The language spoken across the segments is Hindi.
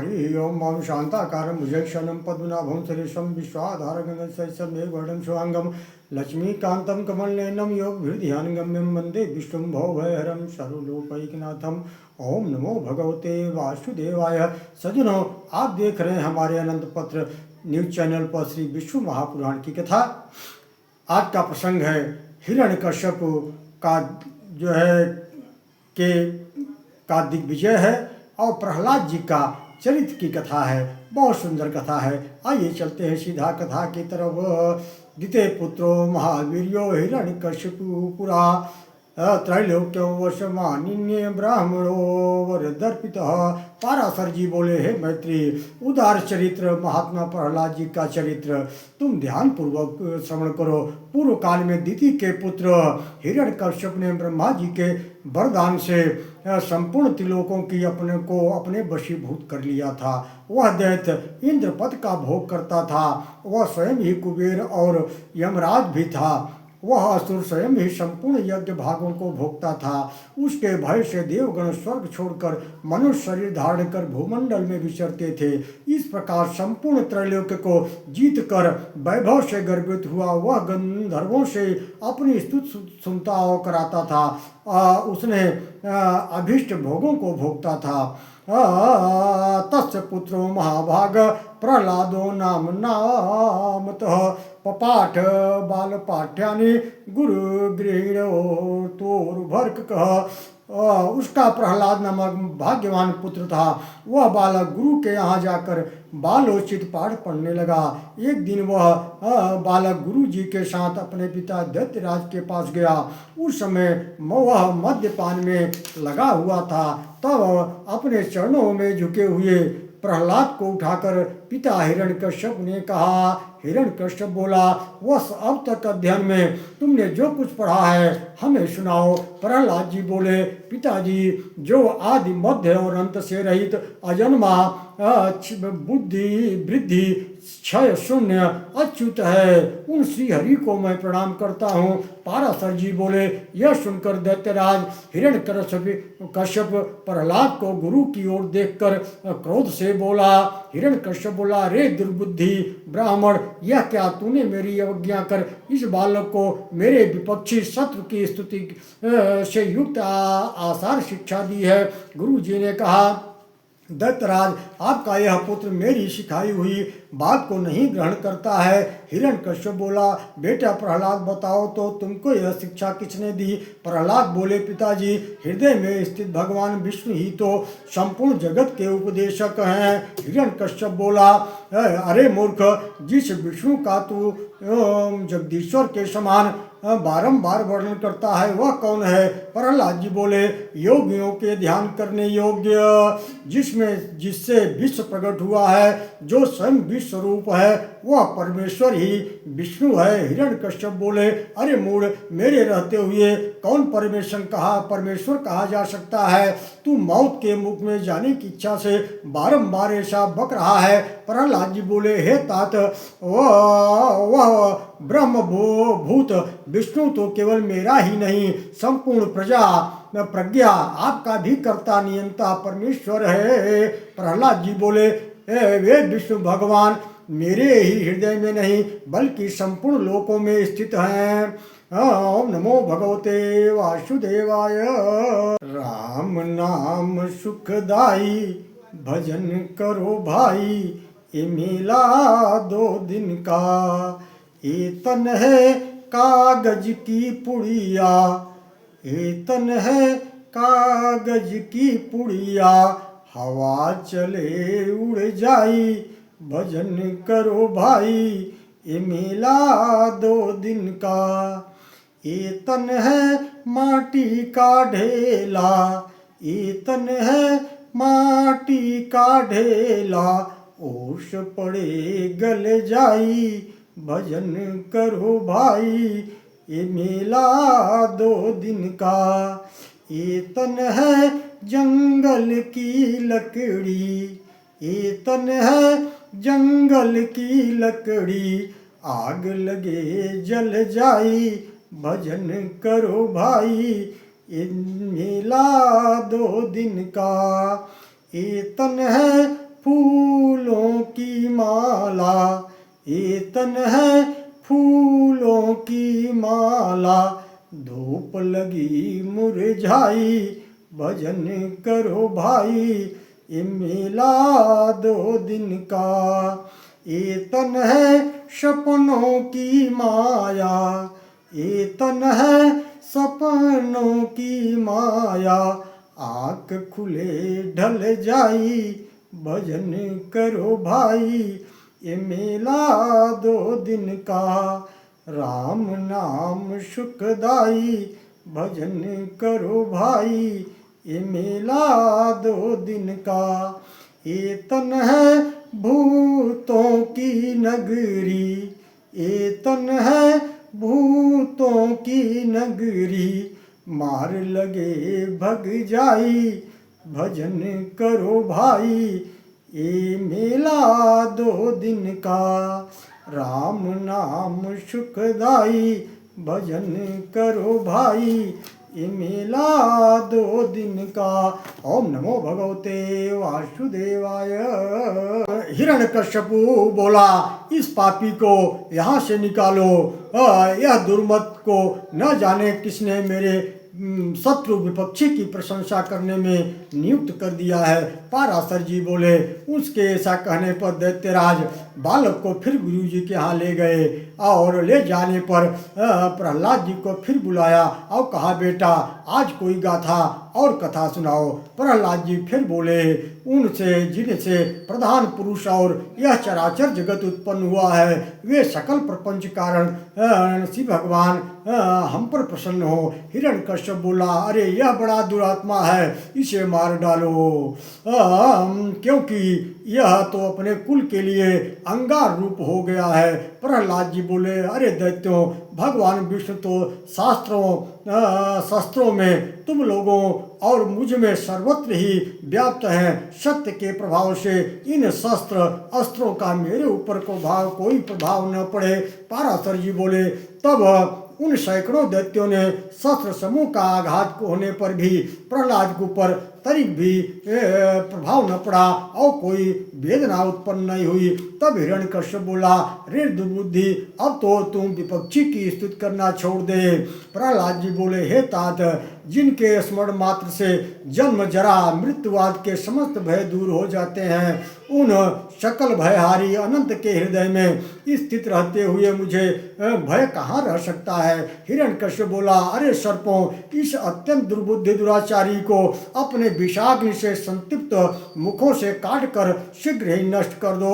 हरि ओम मम शांताकारं भुजक्षणं पद्मनाभं सुरेशं विश्वाधारगं सैषमेघवर्णं शुभांगं लक्ष्मीकान्तं कमलनयनं योगभिर्ध्यानगम्यं वन्दे विष्णुं भवभयहरं सर्वलोकैकनाथम्। ओम नमो भगवते वासुदेवाय। सज्जनों, आप देख रहे हैं हमारे अनंत पत्र न्यूज चैनल पर श्री विष्णु महापुराण की कथा। आज का प्रसंग है हिरण्यकश्यप का जो है का दिग्विजय है और प्रहलाद जी का चरित्र की कथा है। बहुत सुंदर कथा है। आइए चलते हैं सीधा कथा की तरफ। द्वितीय पुत्रो महावीर्यो हिरण्यकश्यपु पुरा त्रैलोक्यो वशमानिन्ये ब्राह्मणो वरदर्पितः। पाराशर जी बोले, हे मैत्री, उदार चरित्र महात्मा प्रहलाद जी का चरित्र तुम ध्यान पूर्वक श्रवण करो। पूर्व काल में दिति के पुत्र हिरण्यकश्यप ने ब्रह्मा जी के वरदान से संपूर्ण त्रिलोकों की अपने वशीभूत कर लिया था। वह दैत्य इंद्रपद का भोग करता था। वह स्वयं ही कुबेर और यमराज भी था। वह असुर स्वयं ही संपूर्ण यज्ञ भागों को भोगता था। उसके भय से देवगण स्वर्ग छोड़कर मनुष्य शरीर धारण कर भूमंडल में विचरते थे। इस प्रकार संपूर्ण त्रैलोक्य को जीतकर वैभव से गर्वित हुआ वह गंधर्वों से अपनी स्तुति सुनता और कराता था। उसने अभीष्ट भोगों को भोगता था। तस्य पुत्रो महाभाग प्रहलादो नाम नामतः पपाठ बाल पाठ्यानि गुरु गृहीणोर्भर्क कह। उसका प्रहलाद नामक भाग्यवान पुत्र था। वह बालक गुरु के यहाँ जाकर बालोचित पाठ पढ़ने लगा। एक दिन वह बालक गुरु जी के साथ अपने पिता दैत्यराज के पास गया। उस समय वह मद्यपान में लगा हुआ था। तब अपने चरणों में झुके हुए प्रहलाद को उठाकर पिता हिरण्यकश्यप ने कहा। हिरण्यकश्यप बोला, वह अब तक अध्ययन में तुमने जो कुछ पढ़ा है हमें सुनाओ। प्रहलाद जी बोले, पिताजी, जो आदि मध्य और अंत से रहित अजन्मा बुद्धि वृद्धि क्षय शून्य अच्युत है, उन श्री हरि को मैं प्रणाम करता हूँ। पाराशर जी बोले, यह सुनकर दैत्यराज हिरण्यकश्यप प्रहलाद को गुरु की ओर देखकर क्रोध से बोला। हिरण्यकश्यप बोला, रे दुर्बुद्धि ब्राह्मण, यह क्या तूने मेरी अवज्ञा कर इस बालक को मेरे विपक्षी शत्रु की स्तुति से युक्त आसार शिक्षा दी है। गुरु जी ने कहा, दैत्यराज, आपका यह पुत्र मेरी सिखाई हुई बात को नहीं ग्रहण करता है। हिरण्यकश्यप बोला, बेटा प्रहलाद, बताओ तो तुमको यह शिक्षा किसने दी? प्रहलाद बोले, पिताजी, हृदय में स्थित भगवान विष्णु ही तो संपूर्ण जगत के उपदेशक हैं। हिरण्यकश्यप बोला, अरे मूर्ख, जिस विष्णु का तू जगदीश्वर के समान बारंबार वर्णन करता है वह कौन है? प्रहलाद जी बोले, योगियों के ध्यान करने योग्य, जिससे विश्व प्रकट हुआ है, जो स्वयं विश्व रूप है, वह परमेश्वर ही विष्णु है। हिरण्यकश्यप बोले, अरे मूढ़, मेरे रहते हुए कौन परमेश्वर कहा जा सकता है? तू मौत के मुख में जाने की इच्छा से बारंबार ऐसा बक रहा है। प्रहलाद जी बोले, हे तात, वह ब्रह्म भूत विष्णु तो केवल मेरा ही नहीं, संपूर्ण प्रज्ञा आपका भी कर्ता नियंता परमेश्वर है। प्रहलाद जी बोले, वे विष्णु भगवान मेरे ही हृदय में नहीं बल्कि संपूर्ण लोकों में स्थित हैं। ओम नमो भगवते वासुदेवाय। राम नाम सुखदाई, भजन करो भाई, ये मेला 2 दिन का, ये तन है कागज की पुड़िया, ये तन है कागज की पुड़िया, हवा चले उड़ जाई, भजन करो भाई, ये मेला 2 दिन का। ये तन है माटी का ढेला, ये तन है माटी का ढेला, ओस पड़े गल जाई, भजन करो भाई, ये मेला 2 दिन का। ये तन है जंगल की लकड़ी, ये तन है जंगल की लकड़ी, आग लगे जल जाई, भजन करो भाई, ये मेला 2 दिन का। ये तन है फूलों की माला, ये तन है फूलों की माला, धूप लगी मुरझाई, भजन करो भाई, ये मेला 2 दिन का। ये तन है सपनों की माया, ये तन है सपनों की माया, आँख खुले ढल जाई, भजन करो भाई, ये मेला 2 दिन का। राम नाम सुखदाई, भजन करो भाई, ये मेला 2 दिन का। ये तन है भूतों की नगरी, ये तन है भूतों की नगरी, मार लगे भग जाई, भजन करो भाई, ये मेला 2 दिन का। राम नाम सुखदाई, भजन करो भाई, ये मेला 2 दिन का। ओम नमो भगवते वासुदेवाय। हिरण्यकश्यपु बोला, इस पापी को यहाँ से निकालो, यह दुर्मत को न जाने किसने मेरे शत्रु विपक्षी की प्रशंसा करने में नियुक्त कर दिया है। पाराशर जी बोले, उसके ऐसा कहने पर दैत्यराज बालक को फिर गुरु जी के यहाँ ले गए और ले जाने पर प्रहलाद जी को फिर बुलाया और कहा, बेटा आज कोई गाथा और कथा सुनाओ। प्रहलाद जी फिर बोले, उनसे जिनसे प्रधान पुरुष और यह चराचर जगत उत्पन्न हुआ है, वे सकल प्रपंच कारण श्री भगवान हम पर प्रसन्न हो। हिरण्यकश्यप बोला, अरे यह बड़ा दुरात्मा है, इसे मार डालो, क्योंकि यह तो अपने कुल के लिए अंगार रूप हो गया है। प्रहलाद जी बोले, अरे दैत्यों, भगवान विष्णु तो शस्त्रों में तुम लोगों और मुझ में सर्वत्र ही व्याप्त हैं। सत्य के प्रभाव से इन शस्त्र अस्त्रों का मेरे ऊपर कोई प्रभाव न पड़े। पाराशर जी बोले, तब उन सैकड़ों दैत्यों ने शस्त्र समूह का आघात होने पर भी प्रहलाद के ऊपर तनिक भी प्रभाव न पड़ा और कोई वेदना उत्पन्न नहीं हुई। तब हिरण्यकश्यप बोला, रे दुर्बुद्धि, अब तो तुम विपक्षी की स्तुति करना छोड़ दे। प्रहलाद जी बोले, हे तात, जिनके स्मरण मात्र से जन्म जरा मृत्युवाद के समस्त भय दूर हो जाते हैं, उन सकल भयहारी अनंत के हृदय में स्थित रहते हुए मुझे भय कहाँ रह सकता है। हिरण्यकश्यप बोला, अरे सर्पों, इस अत्यंत दुर्बुद्धि दुराचारी को अपने विषाग्नि से संतृप्त मुखों से काट कर शीघ्र ही नष्ट कर दो।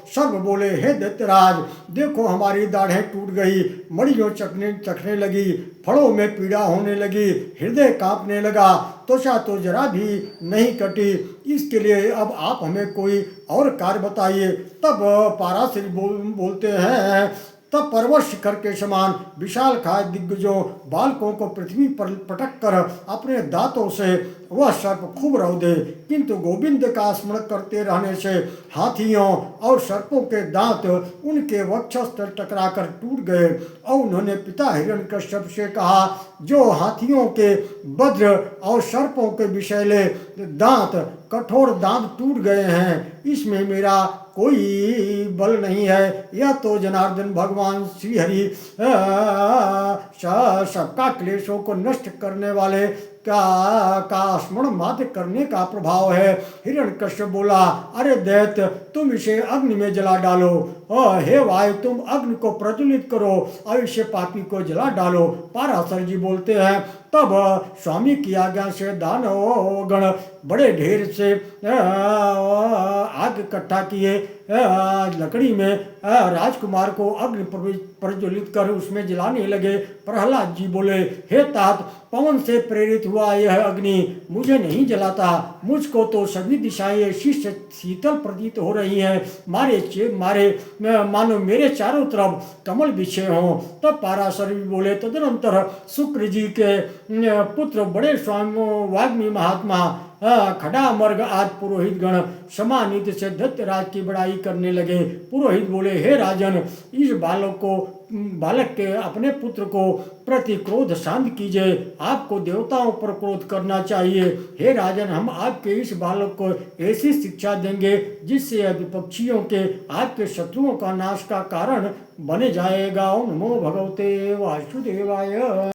सर्प बोले, हे दैत्यराज, देखो हमारी दाढ़ें टूट गई, मड़ियों चखने लगी, फड़ों में पीड़ा होने लगी, हृदय कांपने लगा, त्वचा तो जरा भी नहीं कटी। इसके लिए अब आप हमें कोई और कार्य बताइए। तब पाराशर बोलते हैं, तब पर्वत शिखर के समान विशाल काय दिग्गजों बालकों को पृथ्वी पर पटक कर अपने दांतों से वह सर्प खूब रौदे, किंतु गोविंद का स्मरण करते रहने से हाथियों और सर्पों के दांत उनके वक्षस्थल पर टकरा कर टूट गए। और उन्होंने पिता हिरण्यकश्यप से कहा, जो हाथियों के वज्र और सर्पों के विषैले दांत कठोर दांत टूट गए हैं, इसमें मेरा कोई बल नहीं है। यह तो जनार्दन भगवान श्री हरि सबका क्लेशों को नष्ट करने वाले का स्मरण मात्र करने का प्रभाव है। हिरण्यकश्यप बोला, अरे दैत्य, तुम इसे अग्नि में जला डालो। हे वायु, तुम अग्नि को प्रज्वलित करो और इसे पापी को जला डालो। पाराशर जी बोलते हैं, तब स्वामी की आज्ञा से दानव गण बड़े ढेर से आग इकट्ठा किए, लकड़ी में राजकुमार को अग्नि प्रज्वलित कर उसमें जलाने लगे। प्रहलाद जी बोले, हे तात, पवन से प्रेरित हुआ यह अग्नि मुझे नहीं जलाता, मुझको तो सभी दिशाएं ऐसी शीतल प्रतीत हो रही हैं, मारे मानो मेरे चारों तरफ कमल बिछे हों। तब पाराशर भी बोले, तदनंतर शुक्र जी के पुत्र बड़े स्वामी वाग्मी महात्मा खड़ा मर्ग आज पुरोहित गण समानित से दैत्यराज की बड़ाई करने लगे। पुरोहित बोले, हे राजन, इस बालक के अपने पुत्र को प्रति क्रोध शांत कीजिए। आपको देवताओं पर क्रोध करना चाहिए। हे राजन, हम आपके इस बालक को ऐसी शिक्षा देंगे जिससे यह विपक्षियों के, आपके शत्रुओं का नाश का कारण बने जाएगा। ओम नमो भगवते वासुदेवाय।